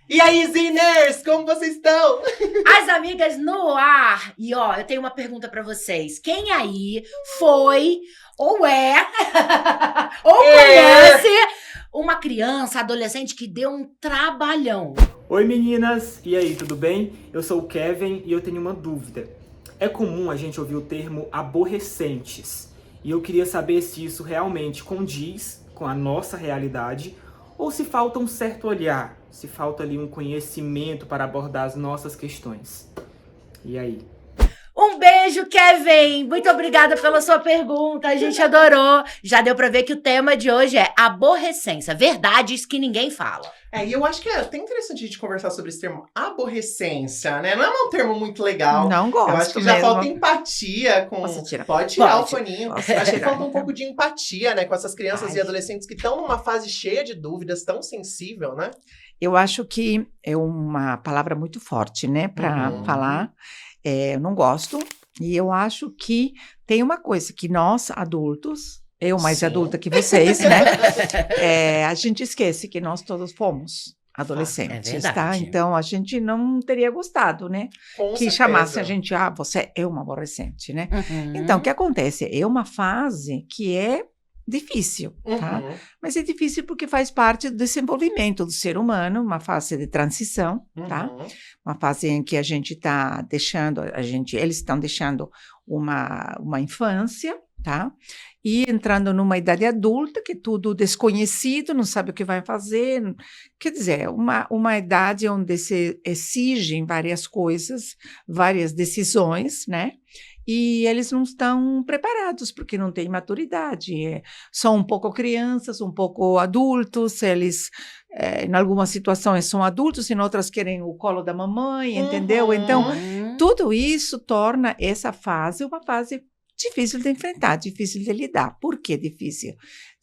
E aí, Ziners, como vocês estão? As amigas no ar. E ó, eu tenho uma pergunta pra vocês. Quem aí foi ou é ou É. conhece uma criança, adolescente que deu um trabalhão? Oi meninas, e aí, tudo bem? Eu sou o Kevin e eu tenho uma dúvida. É comum a gente ouvir o termo aborrecentes e eu queria saber se isso realmente condiz com a nossa realidade ou se falta um certo olhar, se falta ali um conhecimento para abordar as nossas questões. E aí? Um beijo, Kevin! Muito obrigada pela sua pergunta, a gente adorou. Já deu pra ver que o tema de hoje é aborrecência, verdades que ninguém fala. E eu acho que é até interessante a gente conversar sobre esse termo aborrecência, né? Não é um termo muito legal. Não gosto Eu acho que já mesmo. falta empatia com... Posso tirar? Pode tirar Pode. o foninho. Posso Acho que tirar, falta um então. pouco de empatia, né? Com essas crianças Ai. e adolescentes que estão numa fase cheia de dúvidas, tão sensível, né? Eu acho que é uma palavra muito forte, né, para Uhum. falar. Eu não gosto. E eu acho que tem uma coisa que nós, adultos, eu mais Sim. adulta que vocês, né, a gente esquece que nós todos fomos adolescentes, É verdade. tá? Então, a gente não teria gostado, né, Com que certeza. chamasse a gente, você é uma adolescente, né? Uhum. Então, o que acontece? É uma fase que é difícil, tá? Uhum. Mas é difícil porque faz parte do desenvolvimento do ser humano, uma fase de transição, tá? Uhum. Uma fase em que a gente está deixando, eles estão deixando uma infância, tá? E entrando numa idade adulta, que é tudo desconhecido, não sabe o que vai fazer. Quer dizer, uma idade onde se exigem várias coisas, várias decisões, né? E eles não estão preparados, porque não têm maturidade. São um pouco crianças, um pouco adultos, eles, em algumas situações, são adultos, em outras querem o colo da mamãe, entendeu? Uhum. Então, Uhum. tudo isso torna essa fase uma fase difícil de enfrentar, difícil de lidar. Por que difícil?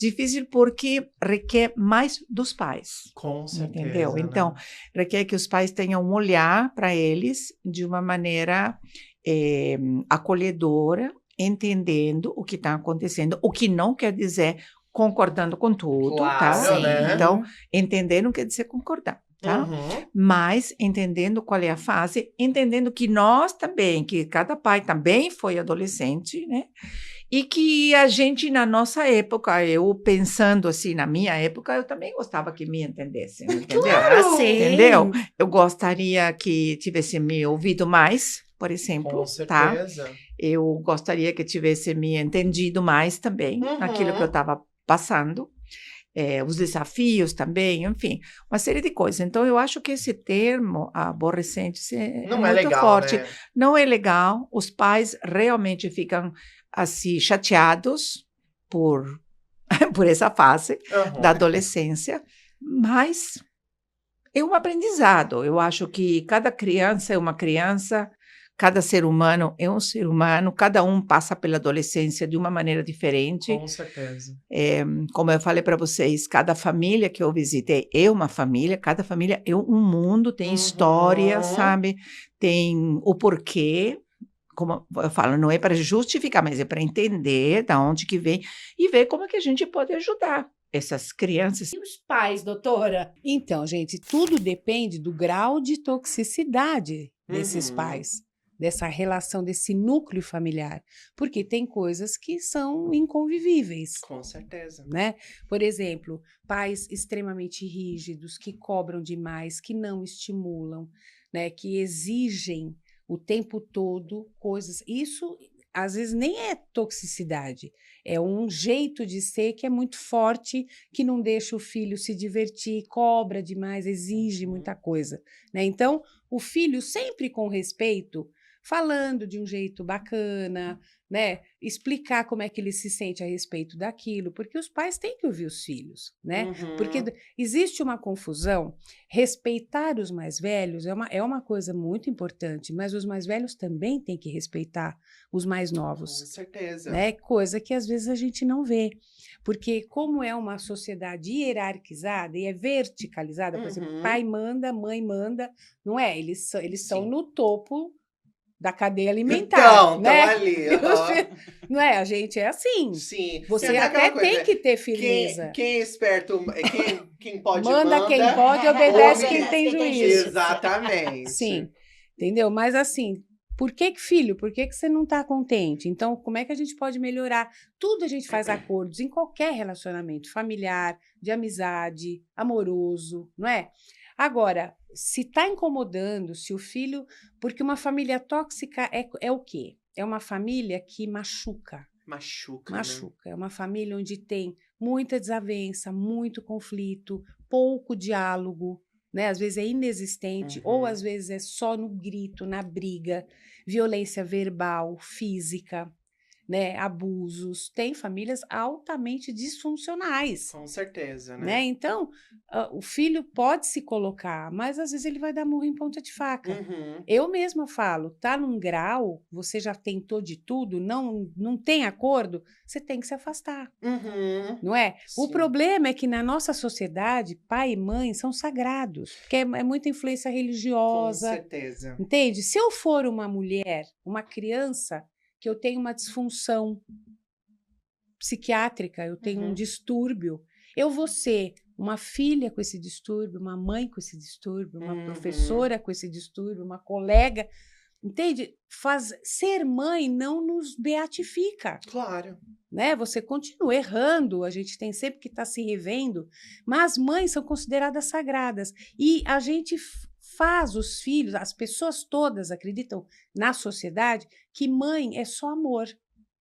Difícil porque requer mais dos pais. Com certeza, Entendeu? né? Então, requer que os pais tenham um olhar para eles de uma maneira acolhedora, entendendo o que está acontecendo, o que não quer dizer concordando com tudo, tá? Claro, né? Então, entender não quer dizer concordar, tá? Uhum. Mas entendendo qual é a fase, entendendo que nós também, que cada pai também foi adolescente, né? E que a gente, na nossa época, eu pensando assim, na minha época, eu também gostava que me entendessem, entendeu? Claro! Ah, sim. Entendeu? Eu gostaria que tivesse me ouvido mais, por exemplo, Com tá? certeza. Eu gostaria que tivesse me entendido mais também, Uhum. naquilo que eu estava passando. Os desafios também, enfim, uma série de coisas. Então, eu acho que esse termo, aborrecente, Não muito é legal, forte. né? Não é legal, os pais realmente ficam, assim, chateados por, por essa fase Uhum. da adolescência, mas é um aprendizado. Eu acho que cada criança é uma criança, cada ser humano é um ser humano, cada um passa pela adolescência de uma maneira diferente. Com certeza. Como eu falei para vocês, cada família que eu visitei é uma família, cada família é um mundo, tem história, Uhum. sabe? Tem o porquê. Como eu falo, não é para justificar, mas é para entender da onde que vem e ver como é que a gente pode ajudar essas crianças. E os pais, doutora? Então, gente, tudo depende do grau de toxicidade desses Uhum. pais, dessa relação, desse núcleo familiar, porque tem coisas que são inconvivíveis, Com certeza. né? Por exemplo, pais extremamente rígidos, que cobram demais, que não estimulam, né? Que exigem o tempo todo coisas. Isso, às vezes, nem é toxicidade, é um jeito de ser que é muito forte, que não deixa o filho se divertir, cobra demais, exige muita coisa, né? Então, o filho sempre com respeito, falando de um jeito bacana, né? Explicar como é que ele se sente a respeito daquilo, porque os pais têm que ouvir os filhos, né? Uhum. Porque existe uma confusão. Respeitar os mais velhos é uma coisa muito importante, mas os mais velhos também têm que respeitar os mais Com novos, certeza. né? Coisa que às vezes a gente não vê. Porque como é uma sociedade hierarquizada e é verticalizada, por exemplo, Uhum. pai manda, mãe manda, não é? Eles são Sim. no topo da cadeia alimentar, Então, né? tão ali. aham. Não é? A gente é assim. Sim. Você Tem até aquela coisa, tem né? que ter firmeza. Quem é esperto, quem pode Manda quem pode, obedece quem tem juízo. Exatamente. Sim, entendeu? Mas assim, filho, por que você não está contente? Então, como é que a gente pode melhorar? Tudo a gente faz acordos em qualquer relacionamento, familiar, de amizade, amoroso, não é? Agora, se está incomodando, se o filho... Porque uma família tóxica é o quê? É uma família que machuca. Machuca, né? Machuca. É uma família onde tem muita desavença, muito conflito, pouco diálogo, né? Às vezes é inexistente, ou às vezes é só no grito, na briga, violência verbal, física, né? Abusos. Tem famílias altamente disfuncionais. Com certeza, né? Né? Então, o filho pode se colocar, mas às vezes ele vai dar murro em ponta de faca. Uhum. Eu mesma falo, tá num grau, você já tentou de tudo, não tem acordo, você tem que se afastar, Uhum. não é? O Sim. problema é que na nossa sociedade, pai e mãe são sagrados, porque é muita influência Com religiosa, certeza. entende? Se eu for uma mulher, uma criança, que eu tenho uma disfunção psiquiátrica, eu tenho um distúrbio, eu vou ser uma filha com esse distúrbio, uma mãe com esse distúrbio, uma professora com esse distúrbio, uma colega, entende? Ser mãe não nos beatifica, Claro. né? Você continua errando, a gente tem sempre que estar se revendo, mas mães são consideradas sagradas e a gente faz os filhos, as pessoas todas acreditam na sociedade que mãe é só amor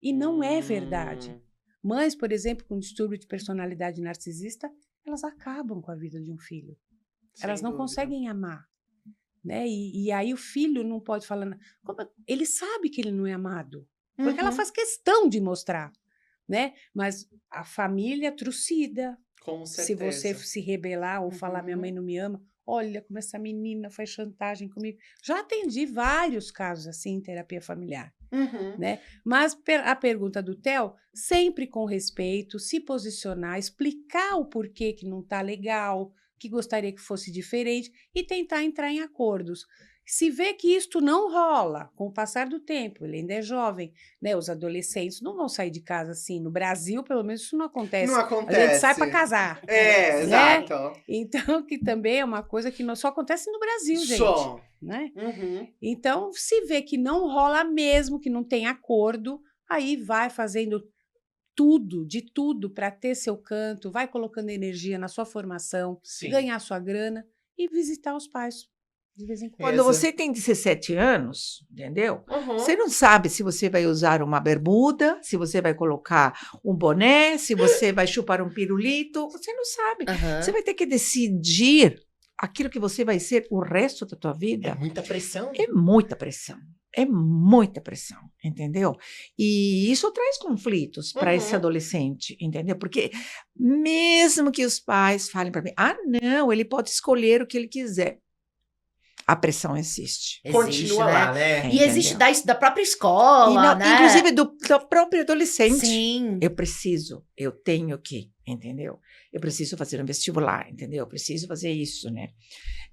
e não é verdade. Mães, por exemplo, com distúrbio de personalidade narcisista, elas acabam com a vida de um filho. Elas Sem não dúvida. conseguem amar, né? E aí o filho não pode falar... Ele sabe que ele não é amado, porque ela faz questão de mostrar, né? Mas a família trucida, Com se certeza. você se rebelar ou falar minha mãe não me ama, olha como essa menina faz chantagem comigo. Já atendi vários casos assim em terapia familiar. Uhum. Né? Mas a pergunta do Theo, sempre com respeito, se posicionar, explicar o porquê que não está legal, que gostaria que fosse diferente e tentar entrar em acordos. Se vê que isto não rola com o passar do tempo, ele ainda é jovem, né? Os adolescentes não vão sair de casa assim. No Brasil, pelo menos, isso não acontece. Não A acontece. gente sai para casar. É, né? exato. Então, que também é uma coisa que só acontece no Brasil, gente. Só. Né? Uhum. Então, se vê que não rola mesmo, que não tem acordo, aí vai fazendo de tudo para ter seu canto, vai colocando energia na sua formação, Sim. ganhar sua grana e visitar os pais de vez em quando. Quando você tem 17 anos, entendeu? Uhum. Você não sabe se você vai usar uma bermuda, se você vai colocar um boné, se você vai chupar um pirulito, você não sabe. Você vai ter que decidir aquilo que você vai ser o resto da tua vida. É muita pressão. É muita pressão. É muita pressão, entendeu? E isso traz conflitos para esse adolescente, entendeu? Porque mesmo que os pais falem para mim, não, ele pode escolher o que ele quiser. A pressão existe. Continua né? lá, né? E existe da própria escola, né? Inclusive do próprio adolescente. Sim. Eu tenho que, entendeu? Eu preciso fazer um vestibular, entendeu? Eu preciso fazer isso, né?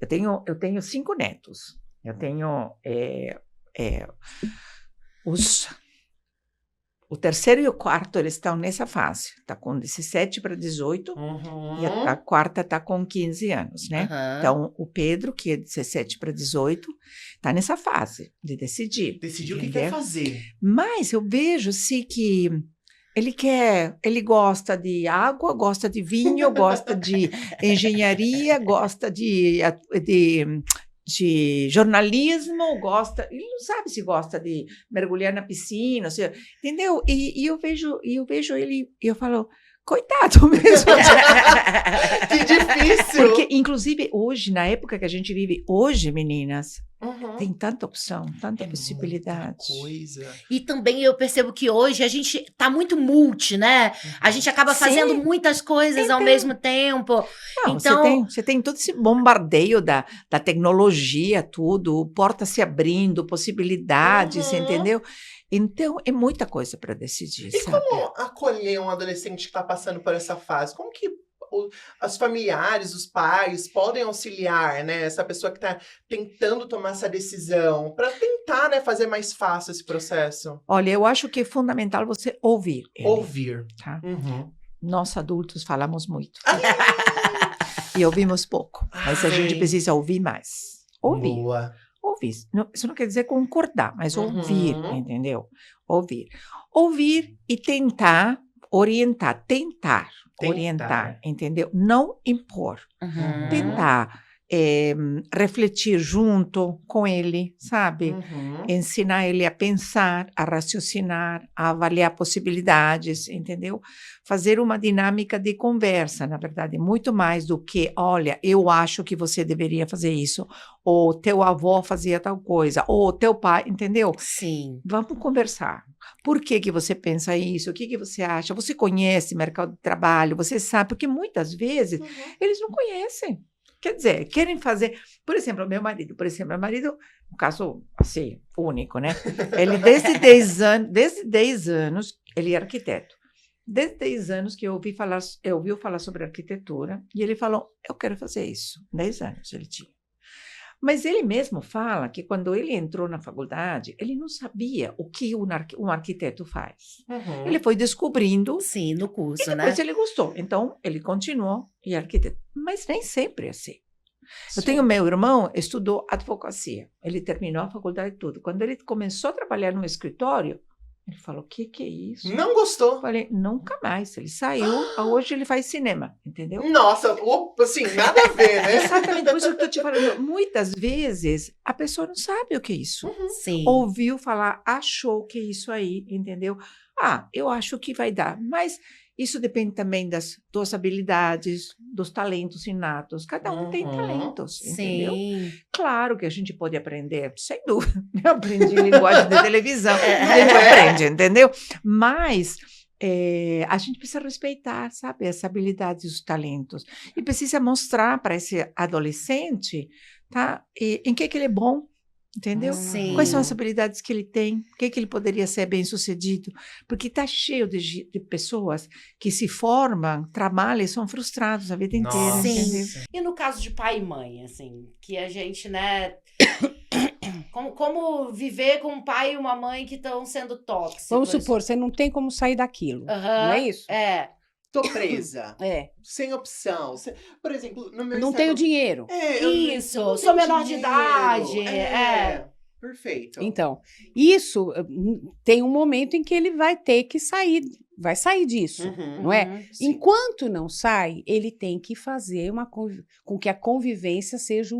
Eu tenho 5 netos. Eu tenho o terceiro e o quarto, eles estão nessa fase. Está com 17 para 18 e a quarta está com 15 anos, né? Então, o Pedro, que é 17 para 18, está nessa fase de decidir. Decidir o que quer fazer. Mas eu vejo, sim, que ele gosta de água, gosta de vinho, gosta de engenharia, gosta de jornalismo, ele não sabe se gosta de mergulhar na piscina, entendeu? E eu vejo ele e eu falo, coitado mesmo. Que difícil. Porque, inclusive, hoje, na época que a gente vive hoje, meninas, tem tanta opção, tanta possibilidade. Coisa. E também eu percebo que hoje a gente tá muito multi, né? A gente acaba fazendo muitas coisas ao mesmo tempo. Não, então, você tem todo esse bombardeio da tecnologia, tudo, portas se abrindo, possibilidades, você entendeu? Então, é muita coisa para decidir, E sabe? como acolher um adolescente que está passando por essa fase? Como que os familiares, os pais podem auxiliar, né? Essa pessoa que tá tentando tomar essa decisão, para tentar, né, fazer mais fácil esse processo. Olha, eu acho que é fundamental você ouvir ele, Ouvir. tá? Uhum. Nós adultos falamos muito. E ouvimos pouco. Mas a gente Ai. precisa ouvir mais. Ouvir. Boa. Ouvir. Isso não quer dizer concordar, mas ouvir, Uhum. entendeu? Ouvir. Ouvir e tentar orientar. Tentar orientar, entendeu? Não impor. Uhum. Tentar refletir junto com ele, sabe? Uhum. Ensinar ele a pensar, a raciocinar, a avaliar possibilidades, entendeu? Fazer uma dinâmica de conversa, na verdade, muito mais do que, olha, eu acho que você deveria fazer isso, ou teu avô fazia tal coisa, ou teu pai, entendeu? Sim. Vamos conversar. Por que que você pensa isso? O que que você acha? Você conhece mercado de trabalho? Você sabe? Porque muitas vezes eles não conhecem. Quer dizer, querem fazer... Por exemplo, meu marido, um caso, assim, único, né? Ele, desde 10 anos, ele é arquiteto. Desde 10 anos que eu ouviu falar sobre arquitetura, e ele falou, eu quero fazer isso. 10 anos ele tinha. Mas ele mesmo fala que quando ele entrou na faculdade, ele não sabia o que um arquiteto faz. Uhum. Ele foi descobrindo Sim, no curso, e né? depois ele gostou. Então, ele continuou e é arquiteto. Mas nem sempre é assim. Eu Sim. tenho meu irmão, estudou advocacia. Ele terminou a faculdade e tudo. Quando ele começou a trabalhar no escritório, ele falou, o que é isso? Não gostou? Eu falei, nunca mais. Ele saiu, hoje ele faz cinema, entendeu? Nossa, assim, nada a ver, né? Exatamente, por isso que eu estou te falando. Muitas vezes, a pessoa não sabe o que é isso. Sim. Ouviu falar, achou que é isso aí, entendeu? Ah, eu acho que vai dar. Mas isso depende também das tuas habilidades, dos talentos inatos. Cada um tem Uhum. talentos, entendeu? Sim. Claro que a gente pode aprender, sem dúvida. Eu aprendi linguagem de televisão, a gente É. aprende, entendeu? Mas a gente precisa respeitar, sabe, as habilidades e os talentos. E precisa mostrar para esse adolescente, tá, em que ele é bom, entendeu? Sim. Quais são as habilidades que ele tem? O que ele poderia ser bem-sucedido? Porque está cheio de pessoas que se formam, trabalham e são frustrados a vida inteira, Nossa. Sim. entendeu? E no caso de pai e mãe, assim, que a gente, né... Como viver com um pai e uma mãe que estão sendo tóxicos? Vamos supor, você não tem como sair daquilo. Aham. Não é isso? É. Tô presa. É. Sem opção. Por exemplo, no meu Não Instagram- tenho dinheiro. Isso, não sou tenho menor de idade, Perfeito. Então, isso tem um momento em que ele vai ter que sair, vai sair disso. Uhum. Não é? Uhum. Sim. Enquanto não sai, ele tem que fazer com que a convivência seja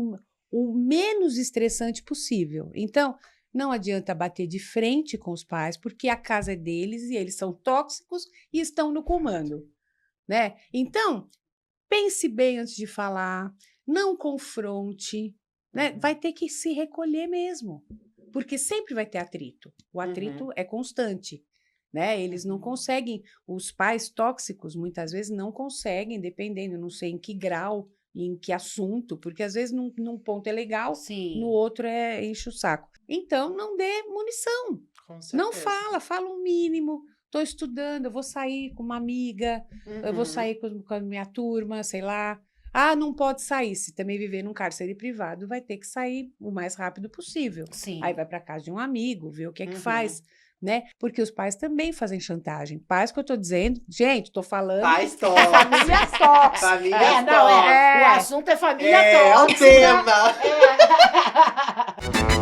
o menos estressante possível. Então, não adianta bater de frente com os pais, porque a casa é deles e eles são tóxicos e estão no comando, né? Então, pense bem antes de falar, não confronte, né? Vai ter que se recolher mesmo, porque sempre vai ter atrito. O atrito é constante. Né? Eles não conseguem, os pais tóxicos muitas vezes não conseguem, dependendo, não sei em que grau, em que assunto, porque às vezes num ponto é legal, Sim. no outro enche o saco. Então, não dê munição, Com certeza. não fala o mínimo. Estou estudando, eu vou sair com uma amiga, eu vou Uhum. sair com a minha turma, sei lá. Ah, não pode sair, se também viver num cárcere privado, vai ter que sair o mais rápido possível. Sim. Aí vai para casa de um amigo, ver o que é que Uhum. faz, né? Porque os pais também fazem chantagem. Pais que eu tô dizendo, gente, tô falando Pais família tóxicos. tóxica. Família Não, É. O assunto é família É o tóxica. tema. É.